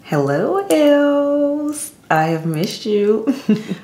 Hello, elves. I have missed you.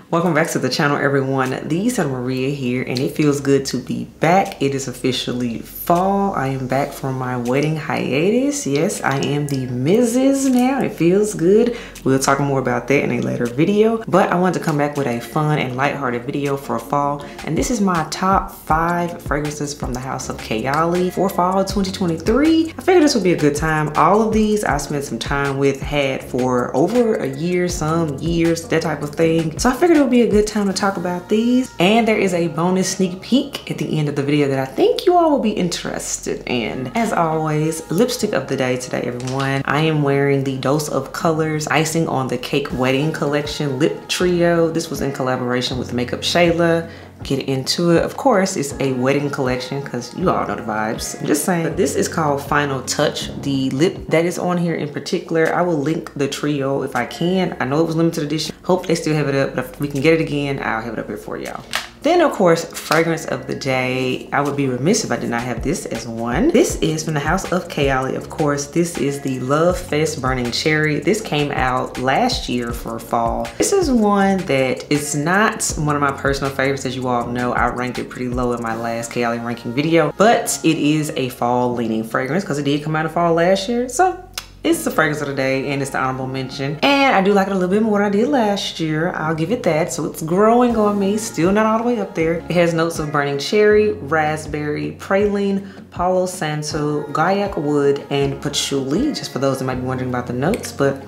Welcome back to the channel, everyone. These are Maria here, and it feels good to be back. It is officially fall. I am back from my wedding hiatus. Yes, I am the Mrs. now. It feels good. We'll talk more about that in a later video, but I wanted to come back with a fun and lighthearted video for fall, and this is my top 5 fragrances from the house of Kayali for fall 2023. I figured this would be a good time. All of these I spent some time with, had for over a year, some years, that type of thing. So I figured it would be a good time to talk about these. And there is a bonus sneak peek at the end of the video that I think you all will be interested in. As always, lipstick of the day today, everyone. I am wearing the Dose of Colors Icing on the Cake Wedding Collection Lip Trio. This was in collaboration with Makeup Shayla. Get into it. Of course, it's a wedding collection because you all know the vibes. I'm just saying. But this is called Final Touch. The lip that is on here in particular, I will link the trio if I can. I know it was limited edition. Hope they still have it up, but if we can get it again, I'll have it up here for y'all. Then, of course, fragrance of the day. I would be remiss if I did not have this as one. This is from the house of Kayali, of course. This is the Love Fest Burning Cherry. This came out last year for fall. This is one that is not one of my personal favorites. As you all know, I ranked it pretty low in my last Kayali ranking video, but it is a fall leaning fragrance because it did come out of fall last year. So it's the fragrance of the day, and it's the honorable mention. And I do like it a little bit more than I did last year. I'll give it that. So it's growing on me, still not all the way up there. It has notes of burning cherry, raspberry, praline, Palo Santo, Gaiac wood, and patchouli, just for those that might be wondering about the notes. But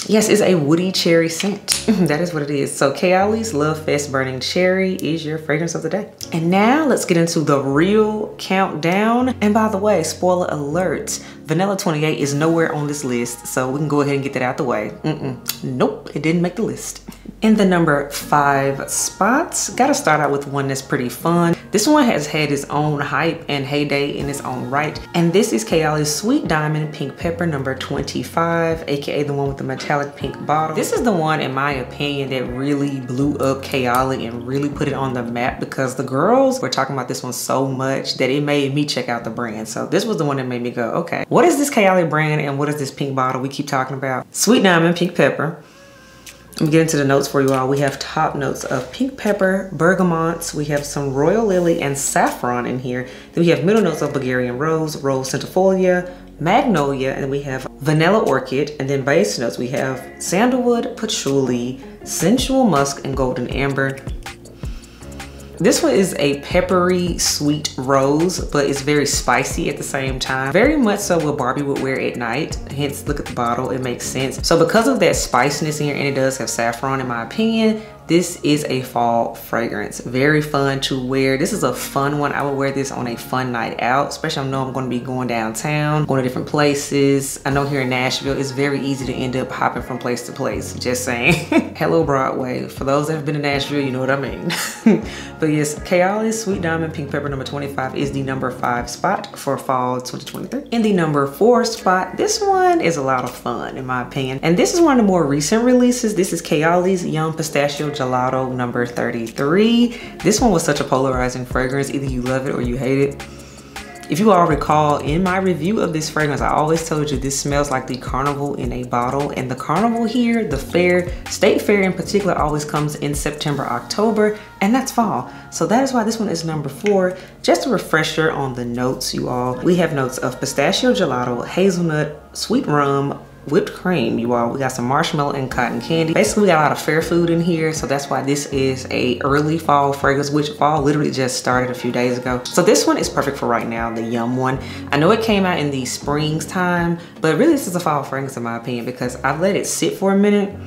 yes, it's a woody cherry scent. That is what it is. So Kayali's Love Fest Burning Cherry is your fragrance of the day. And now let's get into the real countdown. And by the way, spoiler alert, Vanilla 28 is nowhere on this list, so we can go ahead and get that out the way. Nope, it didn't make the list. In the number 5 spots, gotta start out with one that's pretty fun. This one has had its own hype and heyday in its own right. And this is Kayali's Sweet Diamond Pink Pepper number 25, aka the one with the metallic pink bottle. This is the one, in my opinion, that really blew up Kayali and really put it on the map because the girls were talking about this one so much that it made me check out the brand. So this was the one that made me go, okay, what is this Kayali brand and what is this pink bottle we keep talking about? Sweet Diamond Pink Pepper. Let me get into the notes for you all. We have top notes of pink pepper, bergamots. We have some royal lily and saffron in here. Then we have middle notes of Bulgarian rose, rose centifolia, magnolia, and we have vanilla orchid. And then base notes, we have sandalwood, patchouli, sensual musk, and golden amber. This one is a peppery sweet rose, but it's very spicy at the same time. Very much so what Barbie would wear at night. Hence, look at the bottle, it makes sense. So because of that spiciness in here, and it does have saffron in my opinion, this is a fall fragrance. Very fun to wear. This is a fun one. I would wear this on a fun night out, especially I know I'm going to be going downtown, going to different places. I know here in Nashville, it's very easy to end up hopping from place to place. Just saying. Hello, Broadway. For those that have been to Nashville, you know what I mean. But yes, Kayali's Sweet Diamond Pink Pepper number 25 is the number 5 spot for fall 2023. In the number 4 spot, this one is a lot of fun in my opinion. And this is one of the more recent releases. This is Kayali's Yum Pistachio Gelato number 33. This one was such a polarizing fragrance. Either you love it or you hate it. If you all recall, in my review of this fragrance, I always told you this smells like the carnival in a bottle. And the carnival here, the fair, state fair in particular, always comes in September, October, and that's fall. So that is why this one is number 4. Just a refresher on the notes, you all. We have notes of pistachio gelato, hazelnut, sweet rum, whipped cream, you all. We got some marshmallow and cotton candy. Basically, we got a lot of fair food in here, so that's why this is a early fall fragrance, which fall literally just started a few days ago. So this one is perfect for right now, the Yum one. I know it came out in the spring's time, but really this is a fall fragrance in my opinion because I've let it sit for a minute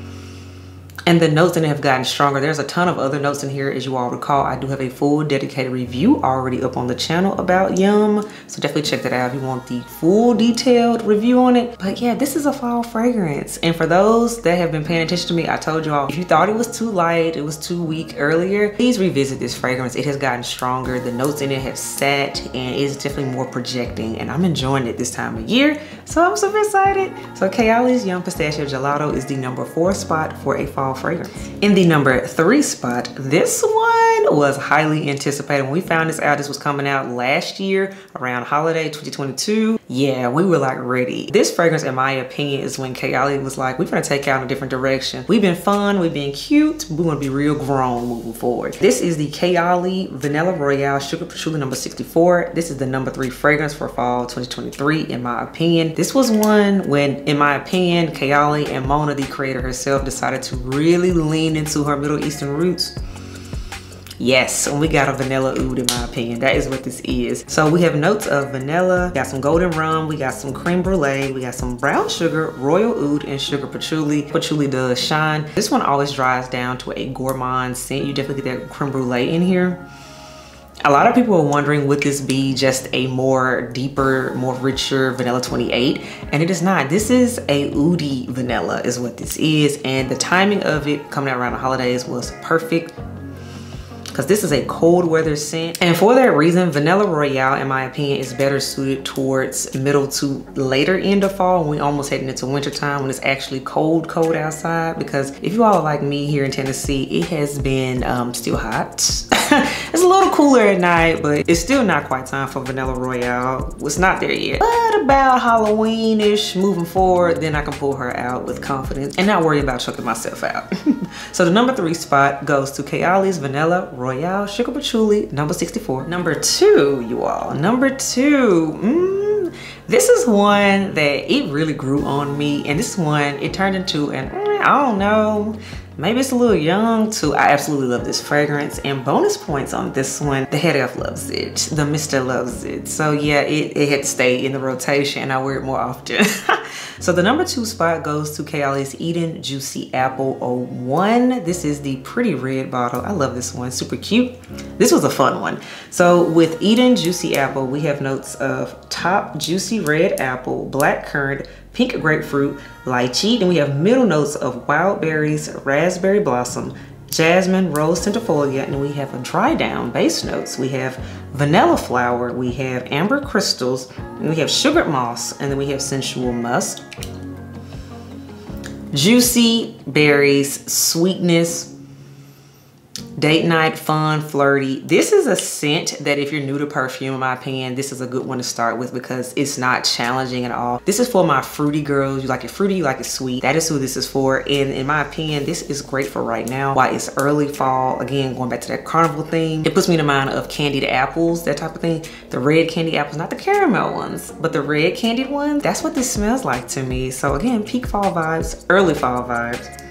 and the notes in it have gotten stronger. There's a ton of other notes in here. As you all recall, I do have a full dedicated review already up on the channel about Yum. So definitely check that out if you want the full detailed review on it. But yeah, this is a fall fragrance. And for those that have been paying attention to me, I told you all, if you thought it was too light, it was too weak earlier, please revisit this fragrance. It has gotten stronger. The notes in it have sat and it's definitely more projecting. And I'm enjoying it this time of year. So I'm super excited. So Kayali's Yum Pistachio Gelato is the number 4 spot for a fall fragrance. In the number 3 spot, this one was highly anticipated. When we found this out, this was coming out last year around holiday 2022. Yeah, we were like ready. This fragrance, in my opinion, is when Kayali was like, we're gonna take out in a different direction. We've been fun, we've been cute, we wanna be real grown moving forward. This is the Kayali Vanilla Royale Sugar Patchouli number 64. This is the number 3 fragrance for fall 2023, in my opinion. This was one when, in my opinion, Kayali and Mona, the creator herself, decided to really lean into her Middle Eastern roots. Yes, and we got a vanilla oud, in my opinion. That is what this is. So we have notes of vanilla, we got some golden rum, we got some creme brulee, we got some brown sugar, royal oud, and sugar patchouli. Patchouli does shine. This one always dries down to a gourmand scent. You definitely get that creme brulee in here. A lot of people are wondering, would this be just a more deeper, more richer vanilla 28? And it is not. This is a oudy vanilla is what this is. And the timing of it coming out around the holidays was perfect, because this is a cold weather scent. And for that reason, Vanilla Royale, in my opinion, is better suited towards middle to later end of fall, when we almost heading into winter time, when it's actually cold outside. Because if you all are like me here in Tennessee, it has been still hot. It's a little cooler at night, but it's still not quite time for Vanilla Royale. It's not there yet. But about Halloween-ish moving forward, then I can pull her out with confidence and not worry about choking myself out. So the number 3 spot goes to Kayali's Vanilla Royale Sugar Patchouli number 64. Number 2, you all. Number 2. This is one that it really grew on me, and this one, it turned into an, I don't know, maybe it's a little young too. I absolutely love this fragrance, and bonus points on this one. The head elf loves it, the Mr. loves it. So yeah, it had to stay in the rotation, and I wear it more often. So the number 2 spot goes to Kayali's Eden Juicy Apple 01. This is the pretty red bottle. I love this one, super cute. This was a fun one. So with Eden Juicy Apple, we have notes of top juicy red apple, black currant, pink grapefruit, lychee. Then we have middle notes of wild berries, raspberry blossom, jasmine, rose centifolia, and we have a dry down base notes. We have vanilla flower, we have amber crystals, and we have sugared moss, and then we have sensual musk. Juicy berries, sweetness, date night, fun, flirty. This is a scent that if you're new to perfume, in my opinion, this is a good one to start with because it's not challenging at all. This is for my fruity girls. You like it fruity, you like it sweet. That is who this is for. And in my opinion, this is great for right now while it's early fall. Again, going back to that carnival theme, it puts me in the mind of candied apples, that type of thing. The red candy apples, not the caramel ones, but the red candied ones. That's what this smells like to me. So again, peak fall vibes, early fall vibes.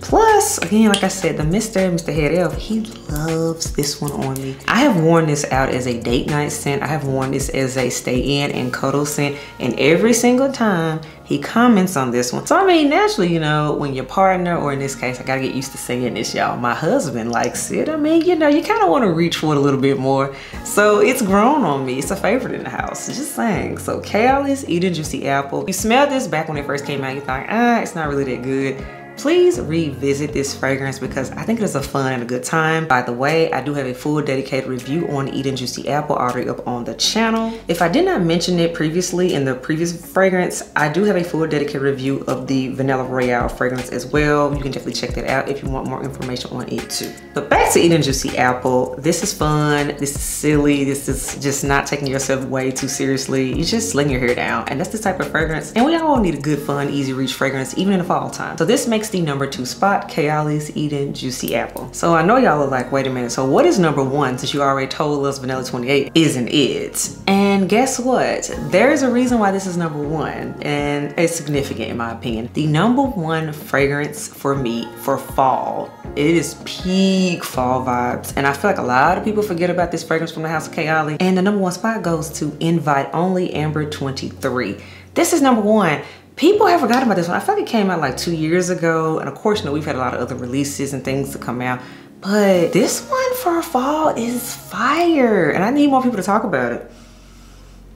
Plus, again, like I said, the Mr. Head Elf, he loves this one on me. I have worn this out as a date night scent. I have worn this as a stay in and cuddle scent. And every single time he comments on this one. So I mean, naturally, you know, when your partner, or in this case, I gotta get used to saying this, y'all, my husband likes it. I mean, you know, you kind of want to reach for it a little bit more. So it's grown on me. It's a favorite in the house, just saying. So Kayali's Eden Juicy Apple. You smelled this back when it first came out. You thought, it's not really that good. Please revisit this fragrance because I think it is a fun and a good time. By the way, I do have a full dedicated review on Eden Juicy Apple already up on the channel. If I did not mention it previously in the previous fragrance, I do have a full dedicated review of the Vanilla Royale fragrance as well. You can definitely check that out if you want more information on it too. But back to Eden Juicy Apple. This is fun, this is silly, this is just not taking yourself way too seriously. You just letting your hair down, and that's the type of fragrance. And we all need a good, fun, easy reach fragrance even in the fall time. So this makes the number 2 spot, Kayali's Eden Juicy Apple. So I know y'all are like, wait a minute, so what is number 1, since you already told us Vanilla 28 isn't it? And guess what? There is a reason why this is number 1, and it's significant in my opinion. The number 1 fragrance for me for fall, it is peak fall vibes, and I feel like a lot of people forget about this fragrance from the house of Kayali. And the number 1 spot goes to Invite Only Amber 23. This is number 1. People have forgotten about this one. I feel like it came out like 2 years ago. And of course, you know, we've had a lot of other releases and things to come out. But this one for fall is fire. And I need more people to talk about it.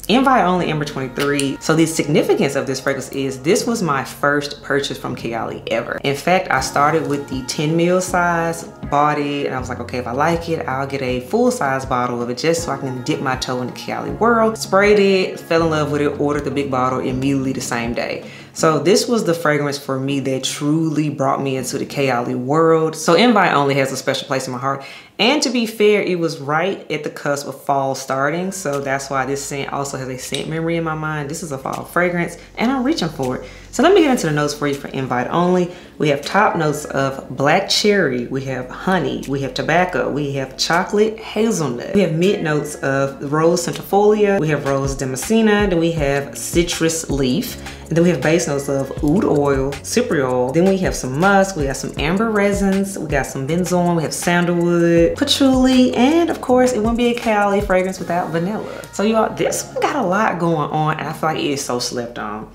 Invite Only Amber 23. So the significance of this fragrance is this was my first purchase from Kayali ever. In fact, I started with the 10 ml size bought it and I was like, okay, if I like it, I'll get a full-size bottle of it just so I can dip my toe in the Kayali world. Sprayed it, fell in love with it, ordered the big bottle immediately the same day. So this was the fragrance for me that truly brought me into the Kayali world. So Invite Only has a special place in my heart. And to be fair, it was right at the cusp of fall starting. So that's why this scent also has a scent memory in my mind. This is a fall fragrance and I'm reaching for it. So let me get into the notes for you for Invite Only. We have top notes of black cherry, we have honey, we have tobacco, we have chocolate hazelnut. We have mid notes of rose centifolia, we have rose damascena, then we have citrus leaf. And then we have base notes of oud oil, cypriol. Then we have some musk, we got some amber resins, we got some benzoin, we have sandalwood, patchouli, and of course, it wouldn't be a Kayali fragrance without vanilla. So you all, this one got a lot going on and I feel like it is so slept on.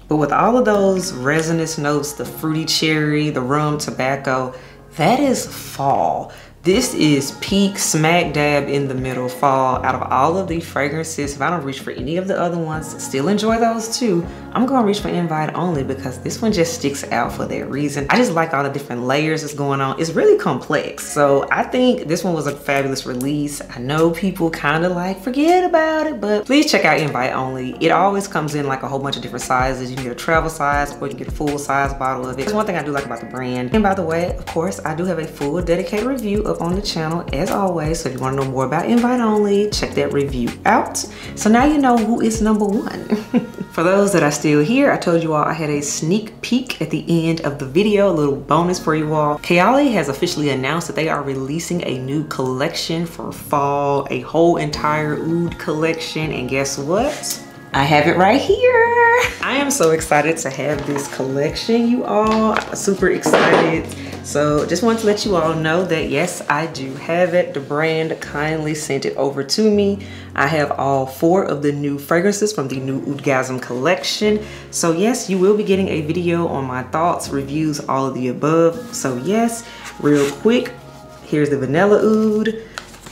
But with all of those resinous notes, the fruity cherry, the rum, tobacco, that is fall. This is peak smack dab in the middle fall. Out of all of the fragrances, if I don't reach for any of the other ones, still enjoy those too, I'm gonna reach for Invite Only because this one just sticks out for that reason. I just like all the different layers that's going on. It's really complex. So I think this one was a fabulous release. I know people kind of like forget about it, but please check out Invite Only. It always comes in like a whole bunch of different sizes. You can get a travel size or you can get a full size bottle of it. That's one thing I do like about the brand. And by the way, of course, I do have a full dedicated review up on the channel as always. So if you want to know more about Invite Only, check that review out. So now you know who is number one. For those that are still here, I told you all I had a sneak peek at the end of the video, a little bonus for you all. Kayali has officially announced that they are releasing a new collection for fall, a whole entire oud collection, and guess what? I have it right here. I am so excited to have this collection, you all. I'm super excited. So just wanted to let you all know that yes, I do have it. The brand kindly sent it over to me. I have all 4 of the new fragrances from the new Oudgasm collection. So yes, you will be getting a video on my thoughts, reviews, all of the above. So yes, real quick, here's the vanilla oud.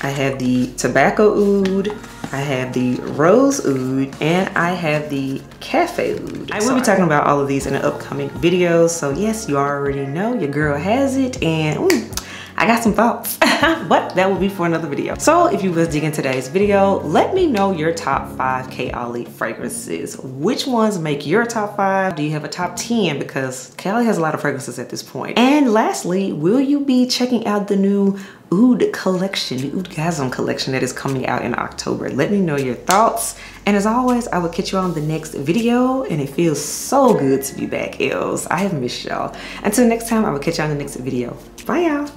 I have the tobacco oud, I have the rose oud, and I have the cafe oud. I will be talking about all of these in an upcoming video. So yes, you already know your girl has it, and I got some thoughts, but that will be for another video. So if you was digging today's video, let me know your top 5 Kayali fragrances. Which ones make your top 5? Do you have a top 10? Because Kayali has a lot of fragrances at this point. And lastly, will you be checking out the new oud collection, the Oudgasm collection that is coming out in October? Let me know your thoughts. And as always, I will catch you on the next video, and it feels so good to be back, Els. I have missed y'all. Until next time, I will catch you on the next video. Bye, y'all.